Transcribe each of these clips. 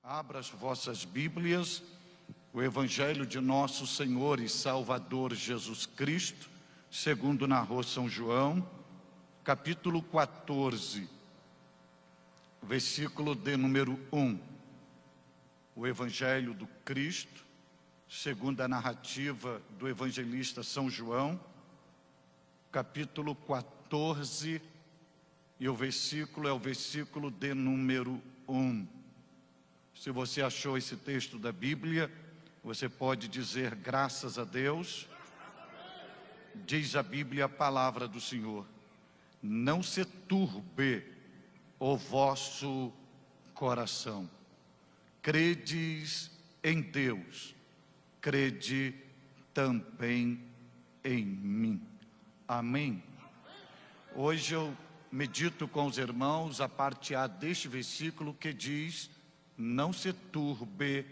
Abra as vossas Bíblias, o Evangelho de nosso Senhor e Salvador Jesus Cristo, segundo narrou São João, capítulo 14, versículo de número 1. O Evangelho do Cristo, segundo a narrativa do evangelista São João, capítulo 14, e o versículo é o versículo de número 1. Se você achou esse texto da Bíblia, você pode dizer graças a Deus. Diz a Bíblia, a palavra do Senhor: não se turbe o vosso coração. Credes em Deus, crede também em mim. Amém? Hoje eu medito com os irmãos a parte A deste versículo que diz: não se turbe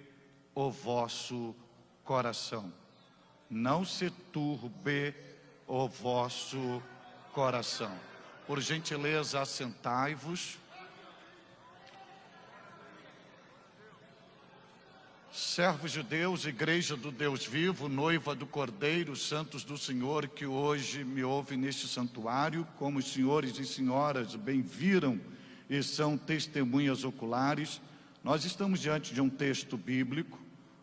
o vosso coração. Não se turbe o vosso coração. Por gentileza, assentai-vos. Servos de Deus, igreja do Deus vivo, noiva do Cordeiro, santos do Senhor que hoje me ouvem neste santuário, como os senhores e senhoras bem viram e são testemunhas oculares, nós estamos diante de um texto bíblico,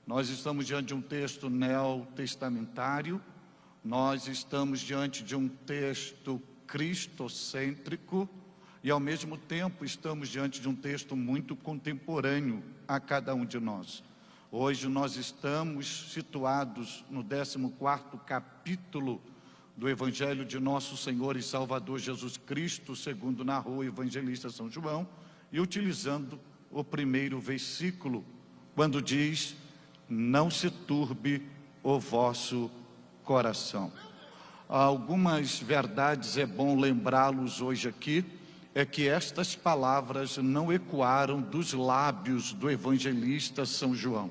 nós estamos diante de um texto neotestamentário, nós estamos diante de um texto cristocêntrico e ao mesmo tempo estamos diante de um texto muito contemporâneo a cada um de nós. Hoje nós estamos situados no 14º capítulo do Evangelho de nosso Senhor e Salvador Jesus Cristo, segundo narrou o evangelista São João, e utilizando o primeiro versículo, quando diz: não se turbe o vosso coração. Algumas verdades é bom lembrá-los hoje aqui, é que estas palavras não ecoaram dos lábios do evangelista São João.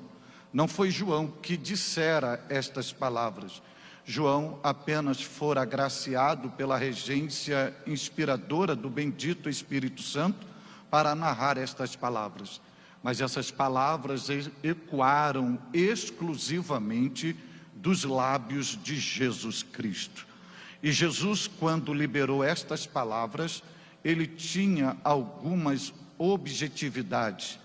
Não foi João que dissera estas palavras. João apenas fora agraciado pela regência inspiradora do bendito Espírito Santo para narrar estas palavras. Mas essas palavras ecoaram exclusivamente dos lábios de Jesus Cristo. E Jesus, quando liberou estas palavras, ele tinha algumas objetividades,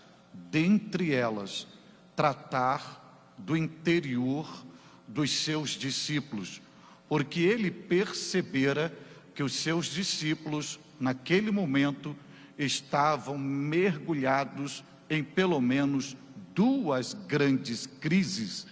dentre elas, tratar do interior dos seus discípulos, porque ele percebera que os seus discípulos, naquele momento, estavam mergulhados em pelo menos duas grandes crises.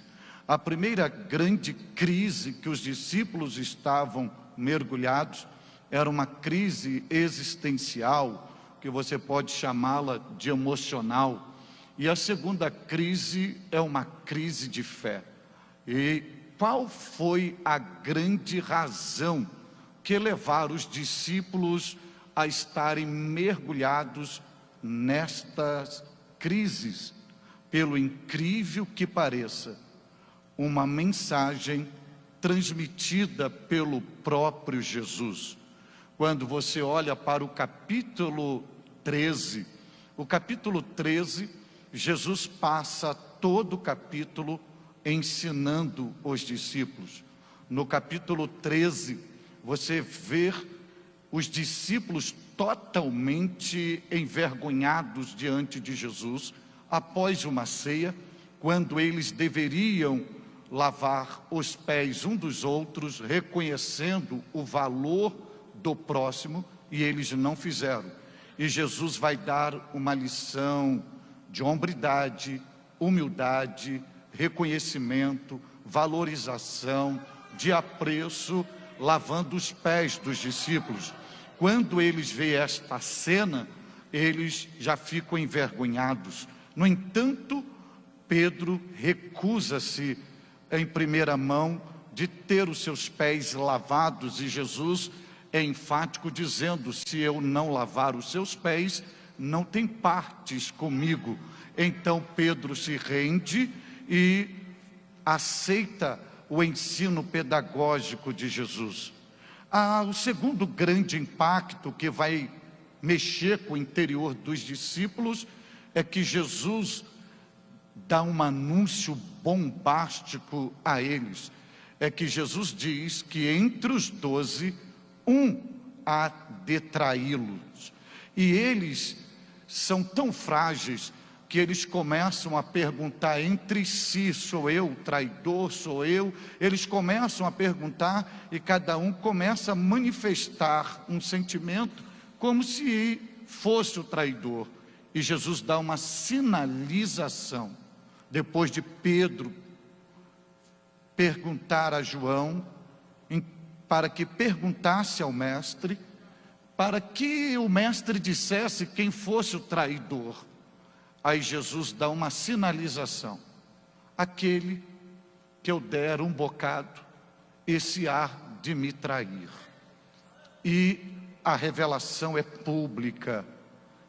A primeira grande crise que os discípulos estavam mergulhados era uma crise existencial, que você pode chamá-la de emocional. E a segunda crise é uma crise de fé. E qual foi a grande razão que levaram os discípulos a estarem mergulhados nestas crises? Pelo incrível que pareça, uma mensagem transmitida pelo próprio Jesus. Quando você olha para o capítulo 13, Jesus passa todo o capítulo ensinando os discípulos. No capítulo 13, você vê os discípulos totalmente envergonhados diante de Jesus, após uma ceia, quando eles deveriam lavar os pés um dos outros, reconhecendo o valor do próximo, e eles não fizeram. E Jesus vai dar uma lição de hombridade, humildade, reconhecimento, valorização, de apreço, lavando os pés dos discípulos. Quando eles veem esta cena, eles já ficam envergonhados. No entanto, Pedro recusa-se em primeira mão de ter os seus pés lavados, e Jesus é enfático dizendo: se eu não lavar os seus pés, não tem partes comigo. Então Pedro se rende e aceita o ensino pedagógico de Jesus. O segundo grande impacto que vai mexer com o interior dos discípulos é que Jesus dá um anúncio bombástico a eles, é que Jesus diz que entre os 12, um há de traí-los. E eles são tão frágeis que eles começam a perguntar entre si: sou eu o traidor, sou eu? Eles começam a perguntar e cada um começa a manifestar um sentimento como se fosse o traidor. E Jesus dá uma sinalização, depois de Pedro perguntar a João, para que perguntasse ao mestre, para que o mestre dissesse quem fosse o traidor. Aí Jesus dá uma sinalização: aquele que eu der um bocado, esse há de me trair. E a revelação é pública.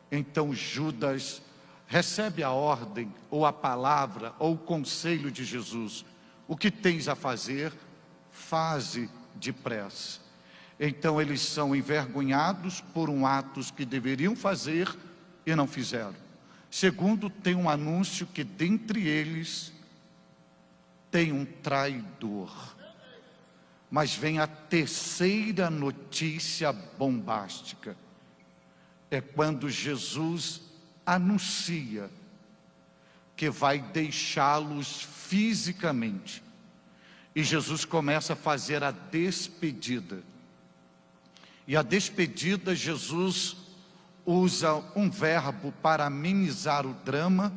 Então Judas recebe a ordem, ou a palavra, ou o conselho de Jesus: o que tens a fazer, faze depressa. Então eles são envergonhados por um ato que deveriam fazer e não fizeram. Segundo, tem um anúncio que dentre eles tem um traidor. Mas vem a terceira notícia bombástica. É quando Jesus anuncia que vai deixá-los fisicamente. E Jesus começa a fazer a despedida. E a despedida, Jesus usa um verbo para amenizar o drama,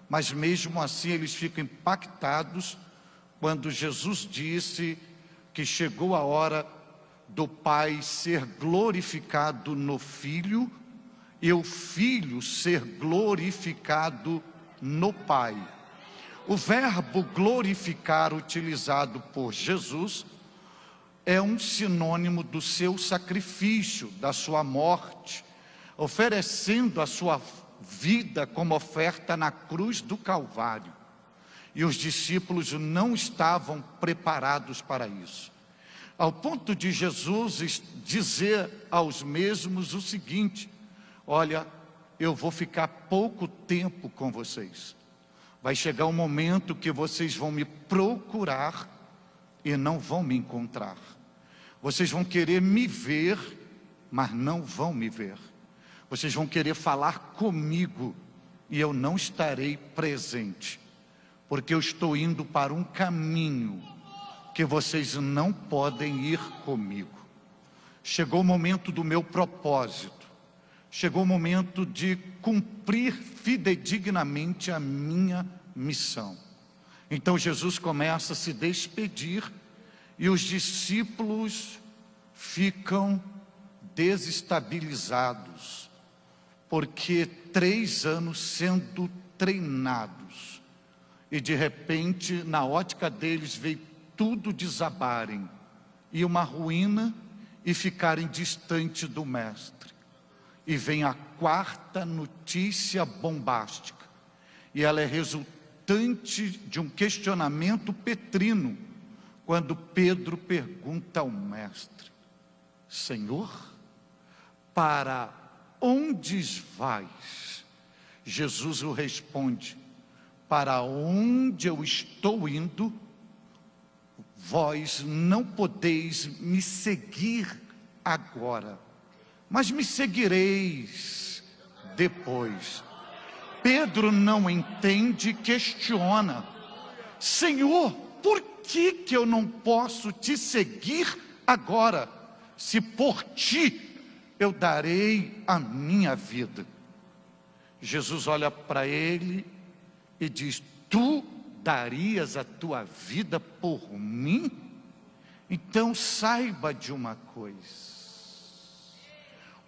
mas mesmo assim eles ficam impactados quando Jesus disse que chegou a hora do Pai ser glorificado no Filho e o Filho ser glorificado no Pai. O verbo glorificar utilizado por Jesus é um sinônimo do seu sacrifício, da sua morte, oferecendo a sua vida como oferta na cruz do Calvário. E os discípulos não estavam preparados para isso, ao ponto de Jesus dizer aos mesmos o seguinte: olha, eu vou ficar pouco tempo com vocês. Vai chegar um momento que vocês vão me procurar e não vão me encontrar. Vocês vão querer me ver, mas não vão me ver. Vocês vão querer falar comigo e eu não estarei presente, porque eu estou indo para um caminho que vocês não podem ir comigo. Chegou o momento do meu propósito, chegou o momento de cumprir fidedignamente a minha missão. Então Jesus começa a se despedir e os discípulos ficam desestabilizados, porque 3 anos sendo treinados, e de repente, na ótica deles, veio tudo desabarem, e uma ruína, e ficarem distante do Mestre. E vem a quarta notícia bombástica, e ela é resultante de um questionamento petrino, quando Pedro pergunta ao Mestre: Senhor, para onde vais? Jesus o responde: para onde eu estou indo, vós não podeis me seguir agora, mas me seguireis depois. Pedro não entende e questiona: Senhor, por que eu não posso te seguir agora, se por ti eu darei a minha vida? Jesus olha para ele e diz: tu darias a tua vida por mim? Então saiba de uma coisa: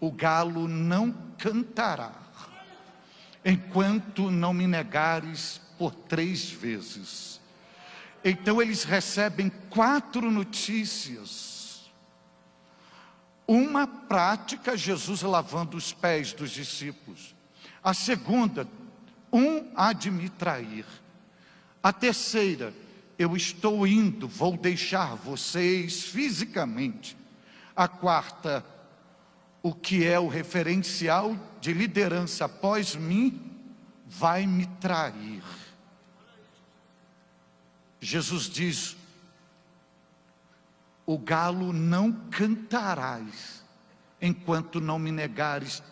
o galo não cantará enquanto não me negares por 3 vezes. Então eles recebem 4 notícias. Uma prática, Jesus lavando os pés dos discípulos. A segunda, um há de me trair. A terceira, eu estou indo, vou deixar vocês fisicamente. A quarta, o que é o referencial de liderança após mim, vai me trair. Jesus diz: o galo não cantarás enquanto não me negares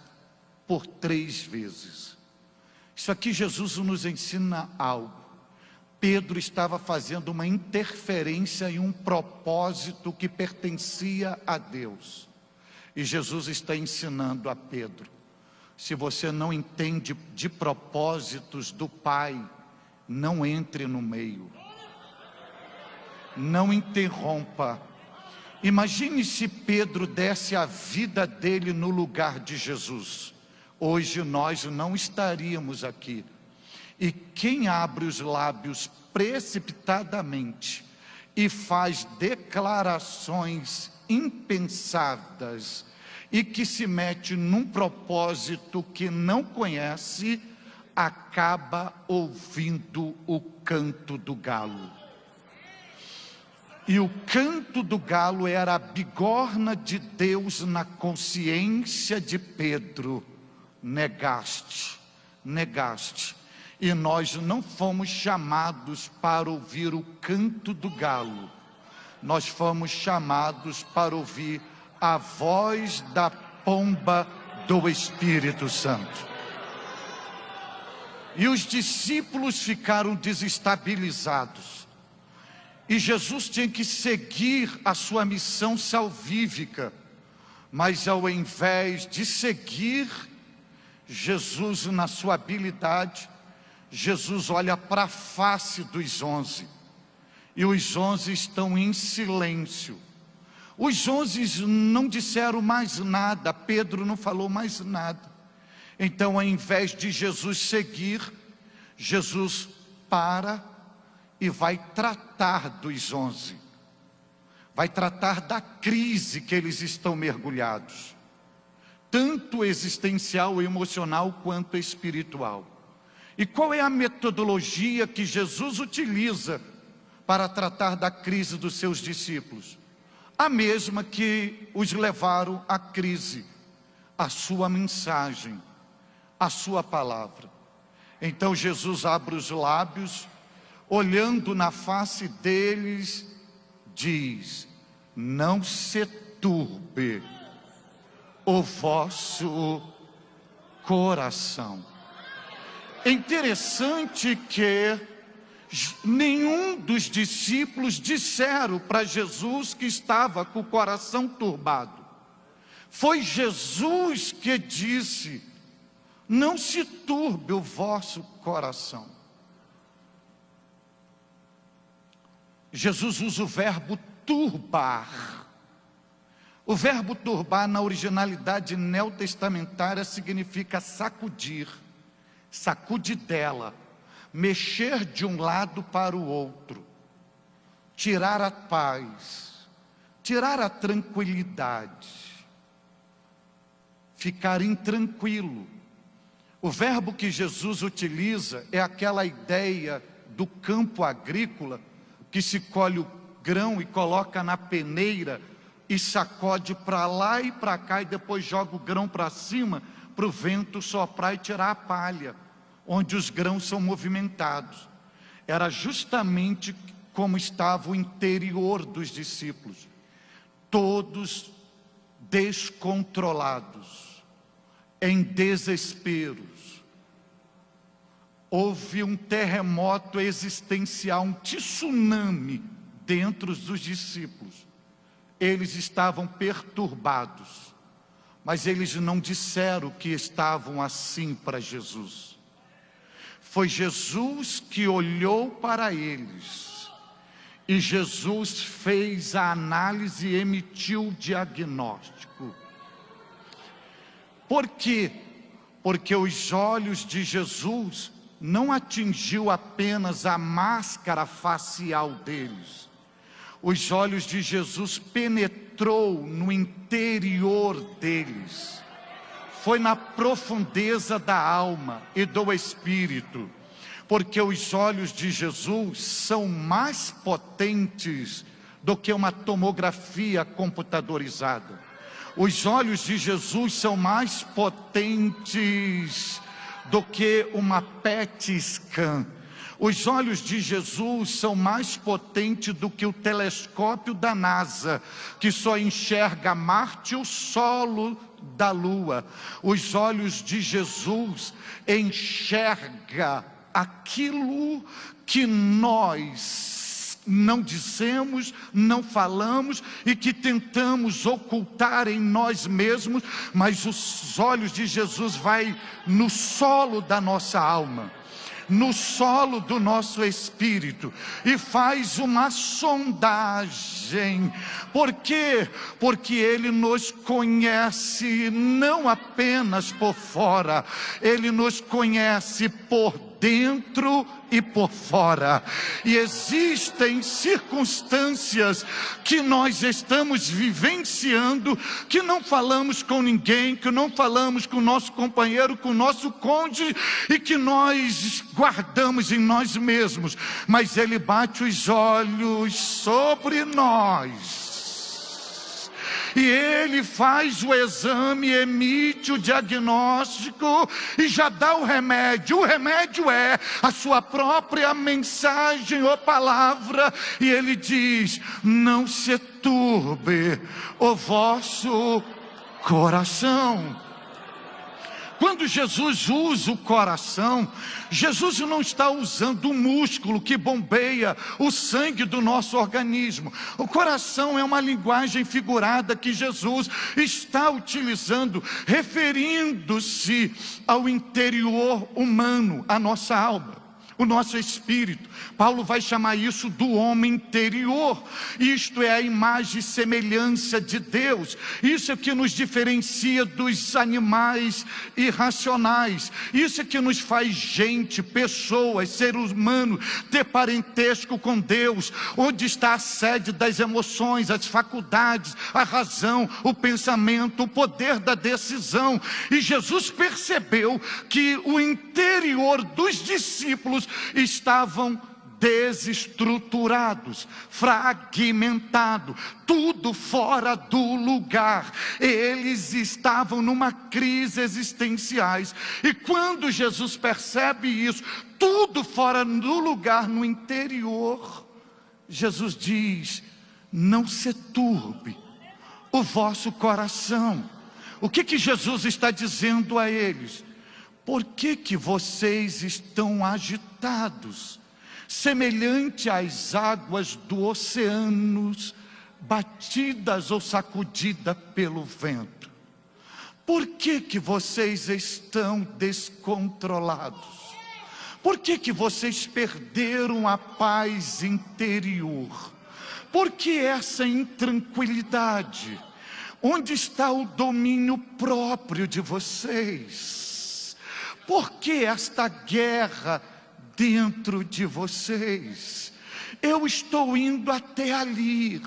por 3 vezes. Isso aqui Jesus nos ensina algo. Pedro estava fazendo uma interferência em um propósito que pertencia a Deus. E Jesus está ensinando a Pedro: se você não entende de propósitos do Pai, não entre no meio. Não interrompa. Imagine se Pedro desse a vida dele no lugar de Jesus. Hoje nós não estaríamos aqui. E quem abre os lábios precipitadamente e faz declarações impensadas e que se mete num propósito que não conhece, acaba ouvindo o canto do galo. E o canto do galo era a bigorna de Deus na consciência de Pedro: negaste, negaste. E nós não fomos chamados para ouvir o canto do galo, nós fomos chamados para ouvir a voz da pomba do Espírito Santo. E os discípulos ficaram desestabilizados. E Jesus tinha que seguir a sua missão salvífica. Mas ao invés de seguir Jesus na sua habilidade, Jesus olha para a face dos 11. E os 11 estão em silêncio. Os 11 não disseram mais nada, Pedro não falou mais nada. Então, ao invés de Jesus seguir, Jesus para e vai tratar dos 11. Vai tratar da crise que eles estão mergulhados, tanto existencial, emocional, quanto espiritual. E qual é a metodologia que Jesus utiliza para tratar da crise dos seus discípulos? A mesma que os levaram à crise: a sua mensagem, a sua palavra. Então Jesus abre os lábios, olhando na face deles, diz: não se turbe o vosso coração. É interessante que nenhum dos discípulos disseram para Jesus que estava com o coração turbado. Foi Jesus que disse: não se turbe o vosso coração. Jesus usa o verbo turbar. O verbo turbar na originalidade neotestamentária significa sacudir, sacudidela, mexer de um lado para o outro, tirar a paz, tirar a tranquilidade, ficar intranquilo. O verbo que Jesus utiliza é aquela ideia do campo agrícola, que se colhe o grão e coloca na peneira e sacode para lá e para cá, e depois joga o grão para cima para o vento soprar e tirar a palha, onde os grãos são movimentados. Era justamente como estava o interior dos discípulos, todos descontrolados, em desesperos. Houve um terremoto existencial, um tsunami dentro dos discípulos. Eles estavam perturbados, mas eles não disseram que estavam assim para Jesus. Foi Jesus que olhou para eles, e Jesus fez a análise e emitiu o diagnóstico. Por quê? Porque os olhos de Jesus não atingiu apenas a máscara facial deles. Os olhos de Jesus penetrou no interior deles. Foi na profundeza da alma e do espírito. Porque os olhos de Jesus são mais potentes do que uma tomografia computadorizada. Os olhos de Jesus são mais potentes do que uma PET scan. Os olhos de Jesus são mais potentes do que o telescópio da NASA, que só enxerga Marte e o solo da Lua. Os olhos de Jesus enxergam aquilo que nós não dizemos, não falamos e que tentamos ocultar em nós mesmos, mas os olhos de Jesus vai no solo da nossa alma, no solo do nosso espírito, e faz uma sondagem. Por quê? Porque Ele nos conhece não apenas por fora, Ele nos conhece por dentro e por fora. E existem circunstâncias que nós estamos vivenciando, que não falamos com ninguém, que não falamos com o nosso companheiro, com o nosso cônjuge, e que nós guardamos em nós mesmos, mas Ele bate os olhos sobre nós, e Ele faz o exame, emite o diagnóstico e já dá o remédio. O remédio é a sua própria mensagem ou palavra. E Ele diz: não se turbe o vosso coração. Quando Jesus usa o coração, Jesus não está usando o músculo que bombeia o sangue do nosso organismo. O coração é uma linguagem figurada que Jesus está utilizando, referindo-se ao interior humano, à nossa alma, o nosso espírito. Paulo vai chamar isso do homem interior. Isto é a imagem e semelhança de Deus. Isso é que nos diferencia dos animais irracionais. Isso é que nos faz gente, pessoas, ser humano, ter parentesco com Deus. Onde está a sede das emoções, as faculdades, a razão, o pensamento, o poder da decisão. E Jesus percebeu que o interior dos discípulos estavam desestruturados, fragmentados, tudo fora do lugar. Eles estavam numa crise existenciais. E quando Jesus percebe isso, tudo fora do lugar no interior, Jesus diz: não se turbe o vosso coração. O que Jesus está dizendo a eles? Por que vocês estão agitados, semelhante às águas do oceano, batidas ou sacudidas pelo vento? Por que vocês estão descontrolados? Por que vocês perderam a paz interior? Por que essa intranquilidade? Onde está o domínio próprio de vocês? Por que esta guerra dentro de vocês? Eu estou indo até ali,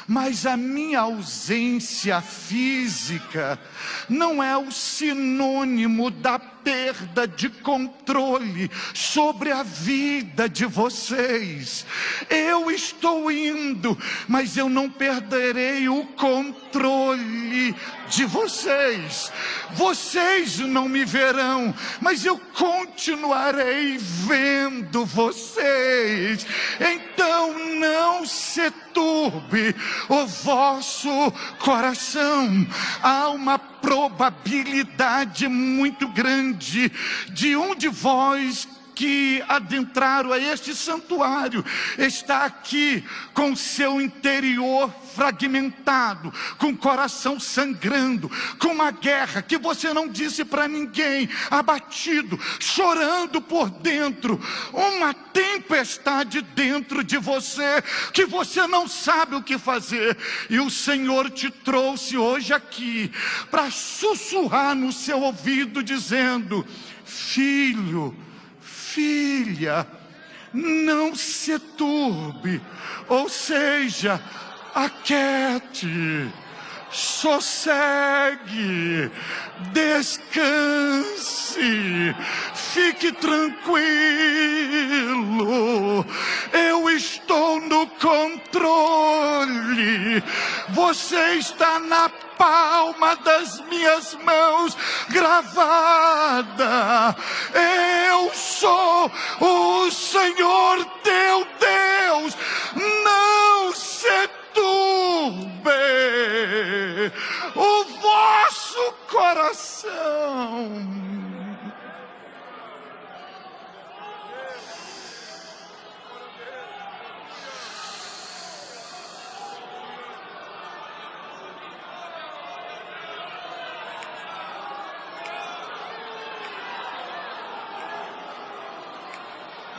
mas a minha ausência física não é o sinônimo da perda de controle sobre a vida de vocês. Eu estou indo, mas eu não perderei o controle de vocês. Vocês não me verão, mas eu continuarei vendo vocês. Então não se turbe o vosso coração. Há uma probabilidade muito grande de um de vós que adentraram a este santuário está aqui com seu interior fragmentado, com o coração sangrando, com uma guerra que você não disse para ninguém, abatido, chorando por dentro, uma tempestade dentro de você que você não sabe o que fazer. E o Senhor te trouxe hoje aqui para sussurrar no seu ouvido dizendo: filho, filha, não se turbe, ou seja, aquiete, sossegue, descanse, fique tranquilo, eu estou no controle, você está na palma das minhas mãos gravada, eu sou o Senhor teu Deus. Não se turbe o vosso coração.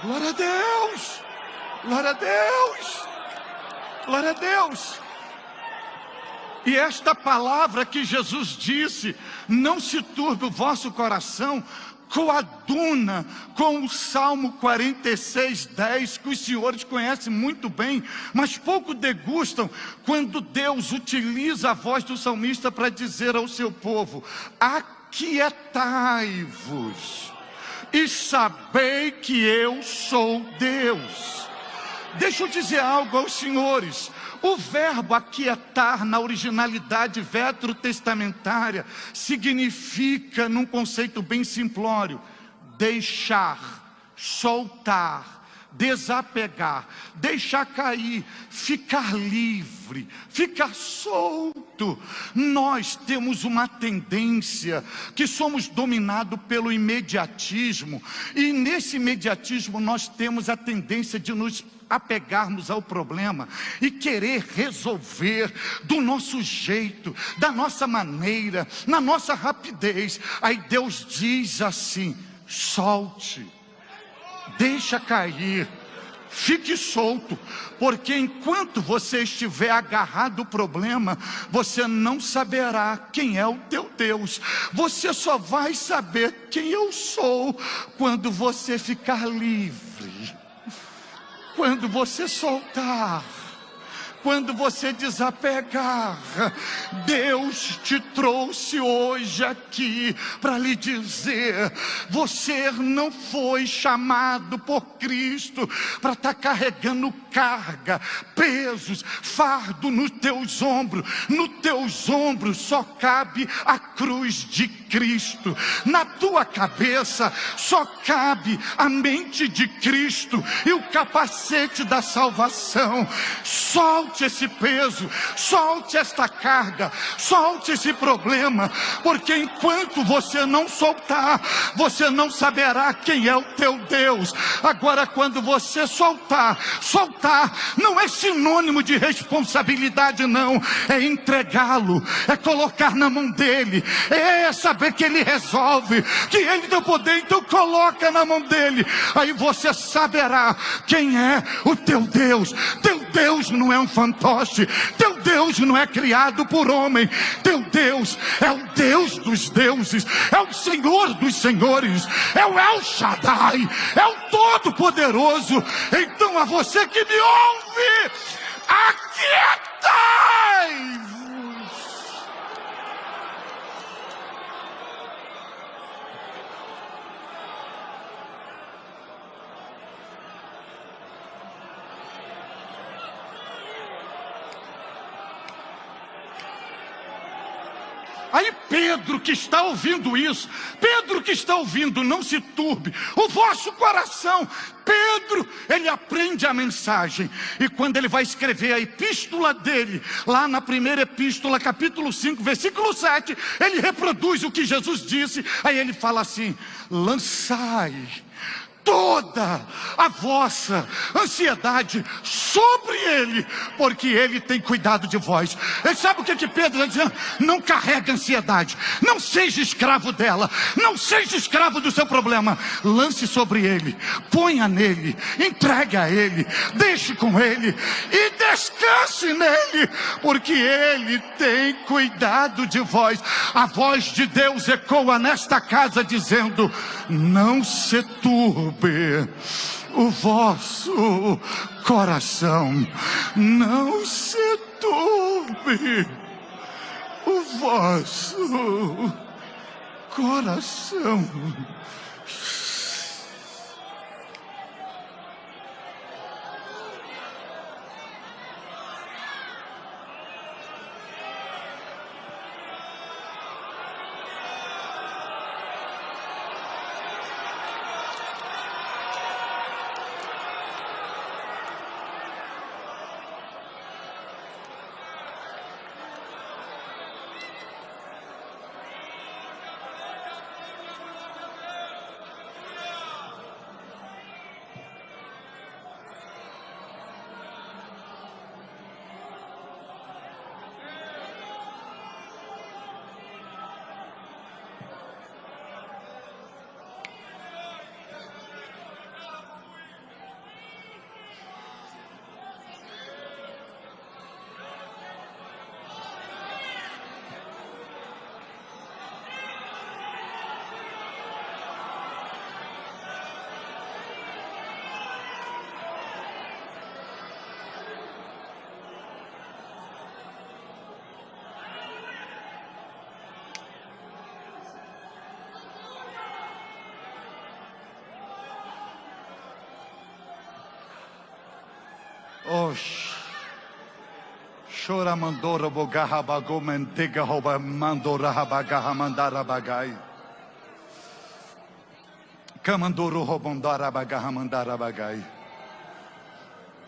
Glória a Deus, glória a Deus, glória a Deus. E esta palavra que Jesus disse, não se turbe o vosso coração, coaduna com o Salmo 46, 10, que os senhores conhecem muito bem, mas pouco degustam, quando Deus utiliza a voz do salmista para dizer ao seu povo: aquietai-vos e sabei que eu sou Deus. Deixa eu dizer algo aos senhores. O verbo aquietar na originalidade veterotestamentária significa, num conceito bem simplório, deixar, soltar, desapegar, deixar cair, ficar livre, ficar solto. Nós temos uma tendência que somos dominados pelo imediatismo, e nesse imediatismo nós temos a tendência de nos apegarmos ao problema e querer resolver do nosso jeito, da nossa maneira, na nossa rapidez. Aí Deus diz assim: solte, deixa cair, fique solto, porque enquanto você estiver agarrado ao problema, você não saberá quem é o teu Deus. Você só vai saber quem eu sou quando você ficar livre, quando você soltar, quando você desapegar. Deus te trouxe hoje aqui para lhe dizer: você não foi chamado por Cristo para estar carregando carga, pesos, fardo nos teus ombros. Nos teus ombros só cabe a cruz de Cristo. Na tua cabeça só cabe a mente de Cristo e o capacete da salvação. Solte esse peso, solte esta carga, solte esse problema, porque enquanto você não soltar, você não saberá quem é o teu Deus. Agora, quando você soltar não é sinônimo de responsabilidade, não, é entregá-lo, é colocar na mão dele, é saber que ele resolve, que ele tem o poder. Então coloca na mão dele, aí você saberá quem é o teu Deus. Teu Deus não é um fantoche, teu Deus não é criado por homem, teu Deus é o Deus dos deuses, é o Senhor dos senhores, é o El Shaddai, é o Todo-Poderoso. Então, a você que me ouve, aquietai-vos. Aí Pedro que está ouvindo isso, Pedro que está ouvindo, não se turbe o vosso coração. Pedro, ele aprende a mensagem, e quando ele vai escrever a epístola dele, lá na primeira epístola, capítulo 5, versículo 7, ele reproduz o que Jesus disse. Aí ele fala assim: lançai toda a vossa ansiedade sobre ele, porque ele tem cuidado de vós. E sabe o que Pedro está dizendo? Não carrega ansiedade, não seja escravo dela, não seja escravo do seu problema. Lance sobre ele, ponha nele, entregue a ele, deixe com ele e descanse nele, porque ele tem cuidado de vós. A voz de Deus ecoa nesta casa dizendo: não se turbe o vosso coração, não se turbe o vosso coração. Oxi. Chora mandora bogarra bagô manteiga rouba mandora rabagarra mandara bagai. Camandoro roubandora bagarra mandara bagai.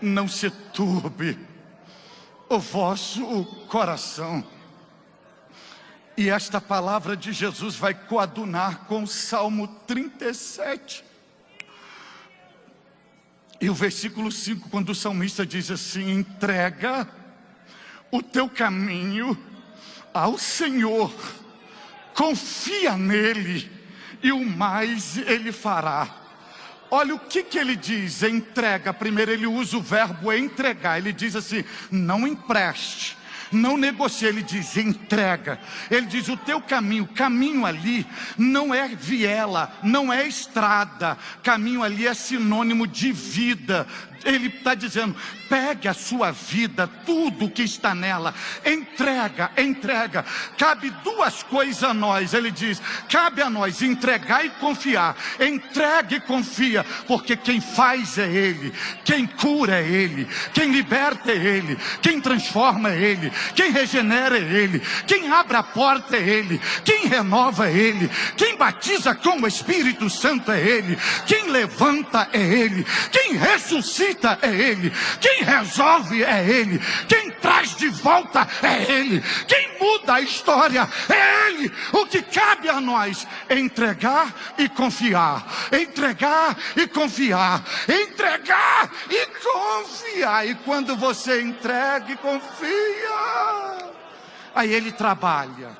Não se turbe o vosso coração. E esta palavra de Jesus vai coadunar com o Salmo 37. E o versículo 5, quando o salmista diz assim: entrega o teu caminho ao Senhor, confia nele, e o mais ele fará. Olha o que ele diz, entrega. Primeiro ele usa o verbo entregar. Ele diz assim: não empreste, não negocia. Ele diz entrega. Ele diz o teu caminho ali não é viela, não é estrada. Caminho ali é sinônimo de vida. Ele está dizendo: pegue a sua vida, tudo que está nela, entrega. Cabe duas coisas a nós. Ele diz: cabe a nós entregar e confiar. Entrega e confia, porque quem faz é Ele, quem cura é Ele, quem liberta é Ele, quem transforma é Ele, quem regenera é Ele, quem abre a porta é Ele, quem renova é Ele, quem batiza com o Espírito Santo é Ele, quem levanta é Ele, quem ressuscita é Ele, quem resolve é Ele, quem traz de volta é Ele, quem muda a história é Ele. O que cabe a nós é entregar e confiar, entregar e confiar, entregar e confiar. E quando você entrega e confia, aí Ele trabalha,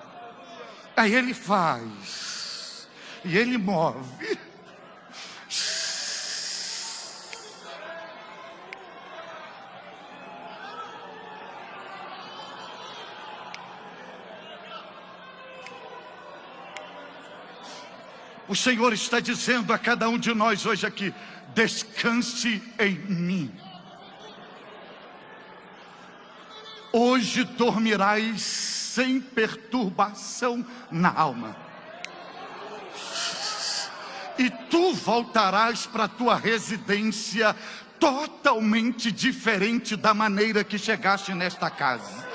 aí Ele faz, e Ele move. O Senhor está dizendo a cada um de nós hoje aqui: descanse em mim. Hoje dormirás sem perturbação na alma. E tu voltarás para a tua residência totalmente diferente da maneira que chegaste nesta casa.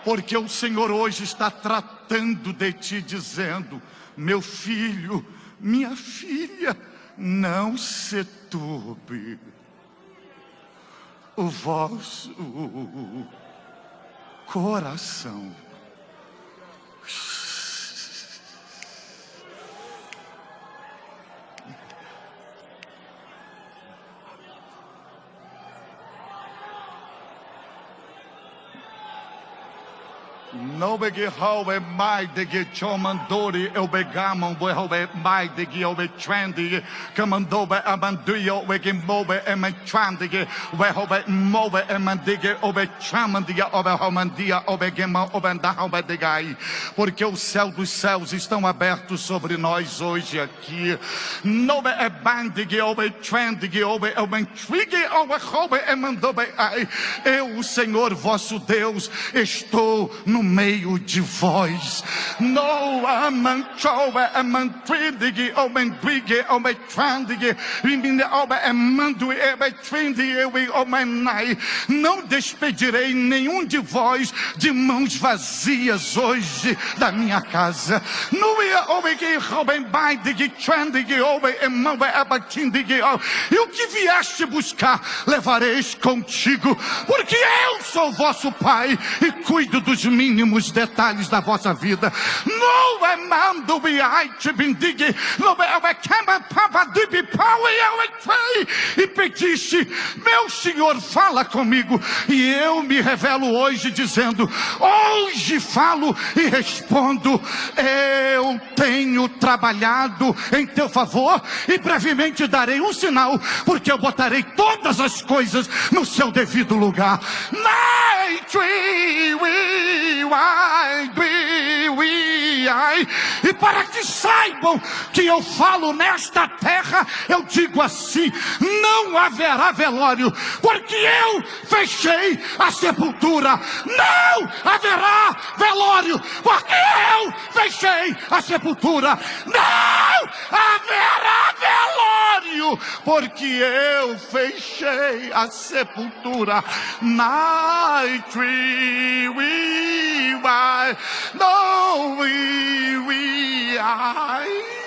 Porque o Senhor hoje está tratando de ti, dizendo: meu filho, minha filha, não se turbe o vosso coração. No begi howe mai de ge chomandori o begamon we howe mai de ge o trendy comandobe amanduyo we ge mobe e mantrandi we howe mobe e mandige o be chamandia o be homandia o be gema o benda howe de gai. Porque o céu dos céus estão abertos sobre nós hoje aqui. No be e bandige o be trendy o be mantrige o be howe e mandobe ai. Eu, o Senhor vosso Deus, estou no meio de vós. No amanchoe amantrige o mandrige o betrandige rimine o amandue e betrinde o manai. Não despedirei nenhum de vós de mãos vazias hoje da minha casa. No e o que vieste buscar levareis contigo, porque eu sou vosso Pai e cuido dos mínimos detalhes da vossa vida. Não é mando te bendiga, não é cama papa de pau e pediste, meu Senhor, fala comigo, e eu me revelo hoje dizendo: hoje falo e respondo. Eu tenho trabalhado em teu favor e brevemente darei um sinal, porque eu botarei todas as coisas no seu devido lugar. E para que saibam que eu falo nesta terra, eu digo assim: não haverá velório, porque eu fechei a sepultura. Não haverá velório, porque eu fechei a sepultura. Não haverá velório, porque eu fechei a sepultura. Night we vai, no we I.